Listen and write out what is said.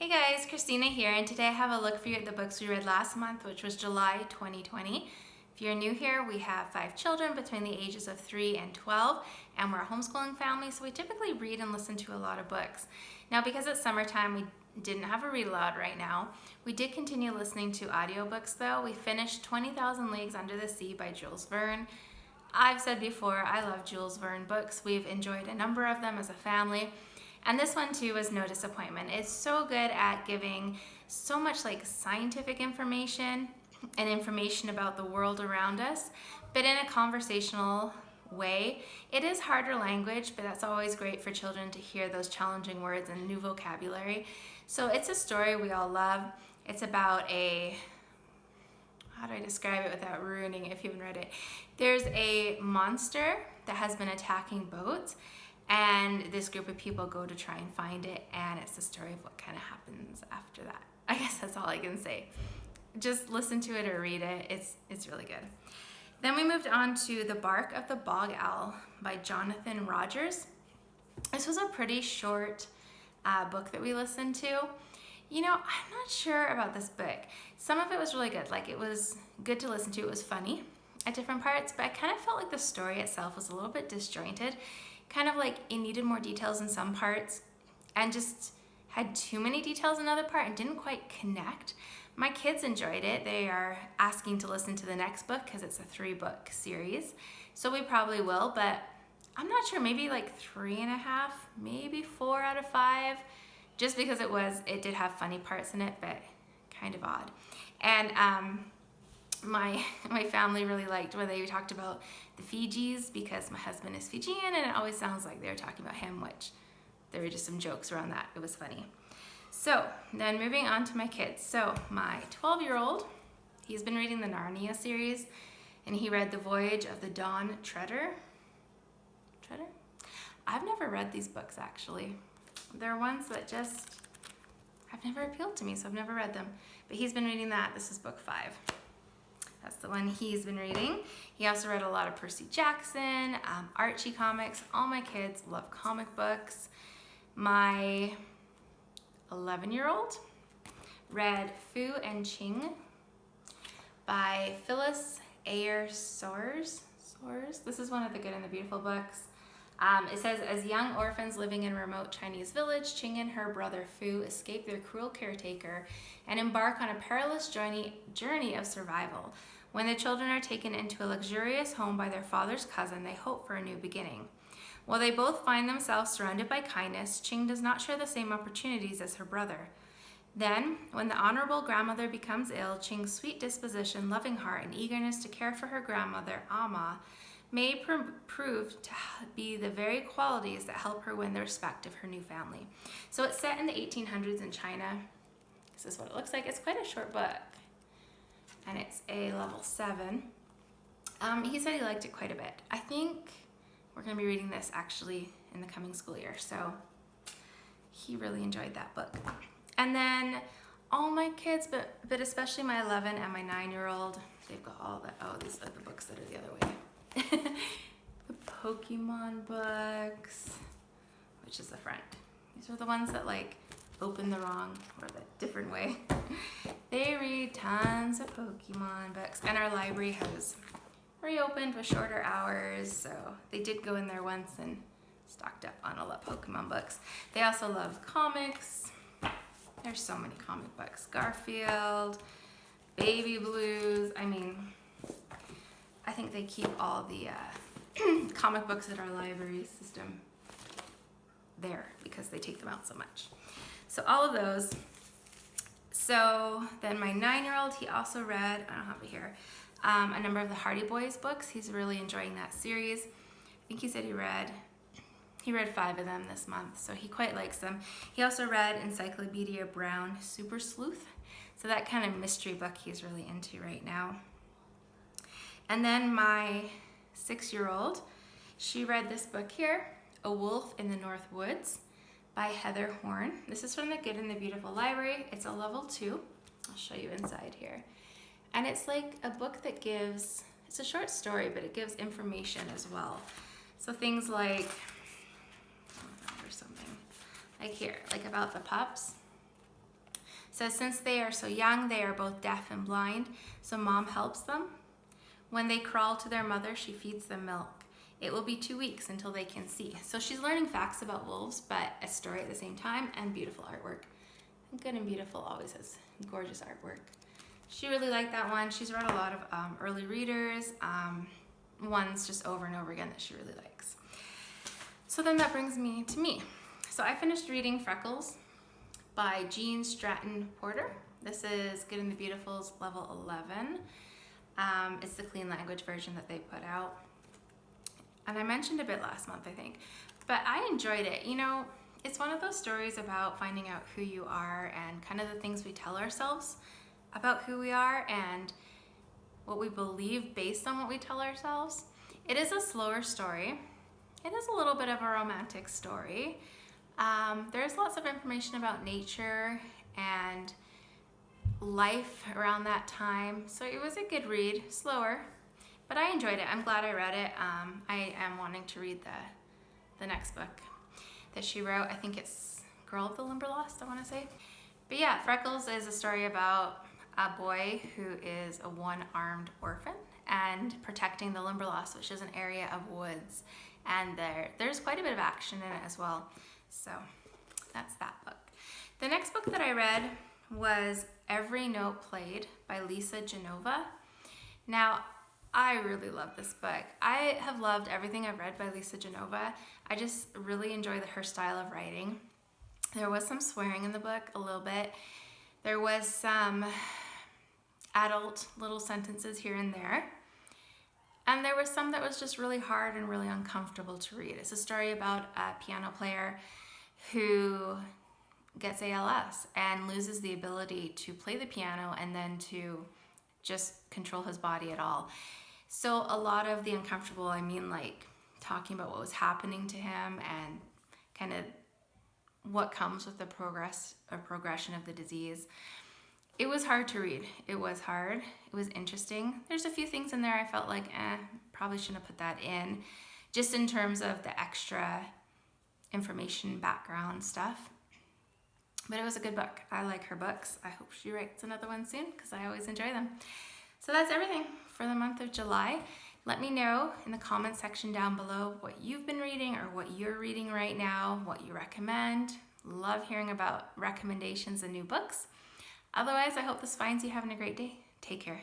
Hey guys, Christina here, and today I have a look for you at the books we read last month, which was July 2020. If you're new here, we have 5 children between the ages of 3 and 12, and we're a homeschooling family, so we typically read and listen to a lot of books. Now, because it's summertime, we didn't have a read aloud right now. We did continue listening to audiobooks though. We finished 20,000 Leagues Under the Sea by Jules Verne. I've said before, I love Jules Verne books. We've enjoyed a number of them as a family. And this one too was no disappointment. It's so good at giving so much like scientific information and information about the world around us, but in a conversational way. It is harder language, but that's always great for children to hear those challenging words and new vocabulary. So it's a story we all love. It's about how do I describe it without ruining it if you haven't read it? There's a monster that has been attacking boats, and this group of people go to try and find it, and it's the story of what kind of happens after that. I guess that's all I can say. Just listen to it or read it. It's really good. Then we moved on to The Bark of the Bog Owl by Jonathan Rogers. This was a pretty short book that we listened to. You know, I'm not sure about this book. Some of it was really good. Like, it was good to listen to. It was funny at different parts, but I kind of felt like the story itself was a little bit disjointed. Kind of like it needed more details in some parts and just had too many details in another part and didn't quite connect. My kids enjoyed it. They are asking to listen to the next book because it's a 3-book series. So we probably will, but I'm not sure, maybe like 3.5, maybe 4 out of 5, just because it did have funny parts in it, but kind of odd. And my family really liked where they talked about the Fijis because my husband is Fijian, and it always sounds like they were talking about him, which there were just some jokes around that. It was funny. So then moving on to my kids. So my 12-year-old, he's been reading the Narnia series, and he read The Voyage of the Dawn Treader. I've never read these books actually. They're ones that just have never appealed to me, so I've never read them. But he's been reading that. This is book 5. That's the one he's been reading. He also read a lot of Percy Jackson, Archie comics. All my kids love comic books. My 11-year-old read Fu and Ching by Phyllis Ayer Soares. This is one of the Good and the Beautiful books. It says, as young orphans living in a remote Chinese village, Ching and her brother Fu escape their cruel caretaker and embark on a perilous journey of survival. When the children are taken into a luxurious home by their father's cousin, they hope for a new beginning. While they both find themselves surrounded by kindness, Ching does not share the same opportunities as her brother. Then, when the honorable grandmother becomes ill, Ching's sweet disposition, loving heart, and eagerness to care for her grandmother, Ama, may prove to be the very qualities that help her win the respect of her new family. So it's set in the 1800s in China. This is what it looks like. It's quite a short book, and it's a level 7. He said he liked it quite a bit. I think we're going to be reading this actually in the coming school year, so he really enjoyed that book. And then all my kids, but especially my 11 and my 9-year-old, they've got all the, these are the books that are the other way. The Pokemon books, which is the front. These are the ones that like open the wrong or the different way. They read tons of Pokemon books, and our library has reopened with shorter hours, so they did go in there once and stocked up on all the Pokemon books. They also love comics. There's so many comic books. Garfield, Baby Blues. I mean, I think they keep all the comic books at our library system there because they take them out so much. So all of those. So then my 9-year-old, he also read, I don't have it here, a number of the Hardy Boys books. He's really enjoying that series. I think he said he read 5 of them this month, so he quite likes them. He also read Encyclopedia Brown Super Sleuth. So that kind of mystery book he's really into right now. And then my 6-year-old, she read this book here, A Wolf in the North Woods by Heather Horn. This is from the Good and the Beautiful library. It's a level 2. I'll show you inside here. And it's like a book that gives, it's a short story, but it gives information as well. So things like, or something, like here, like about the pups. So since they are so young, they are both deaf and blind, so mom helps them. When they crawl to their mother, she feeds them milk. It will be 2 weeks until they can see. So she's learning facts about wolves, but a story at the same time, and beautiful artwork. Good and Beautiful always has gorgeous artwork. She really liked that one. She's read a lot of early readers, ones just over and over again that she really likes. So then that brings me to me. So I finished reading Freckles by Jean Stratton Porter. This is Good and the Beautiful's level 11. It's the clean language version that they put out. And I mentioned a bit last month, I think, but I enjoyed it. You know, it's one of those stories about finding out who you are and kind of the things we tell ourselves about who we are and what we believe based on what we tell ourselves. It is a slower story. It is a little bit of a romantic story. There's lots of information about nature and life around that time. So it was a good read, slower, but I enjoyed it. I'm glad I read it. I am wanting to read the next book that she wrote. I think it's Girl of the Limberlost, I want to say. But yeah, Freckles is a story about a boy who is a one-armed orphan and protecting the Limberlost, which is an area of woods. And there's quite a bit of action in it as well. So that's that book. The next book that I read was Every Note Played by Lisa Genova. Now, I really love this book. I have loved everything I've read by Lisa Genova. I just really enjoy her style of writing. There was some swearing in the book, a little bit. There was some adult little sentences here and there. And there was some that was just really hard and really uncomfortable to read. It's a story about a piano player who gets ALS and loses the ability to play the piano and then to just control his body at all. So a lot of the uncomfortable, I mean like talking about what was happening to him and kind of what comes with the progression of the disease. It was hard to read. It was hard. It was interesting. There's a few things in there I felt like, probably shouldn't have put that in, just in terms of the extra information, background stuff. But it was a good book. I like her books. I hope she writes another one soon because I always enjoy them. So that's everything for the month of July. Let me know in the comment section down below what you've been reading or what you're reading right now, what you recommend. Love hearing about recommendations and new books. Otherwise, I hope this finds you having a great day. Take care.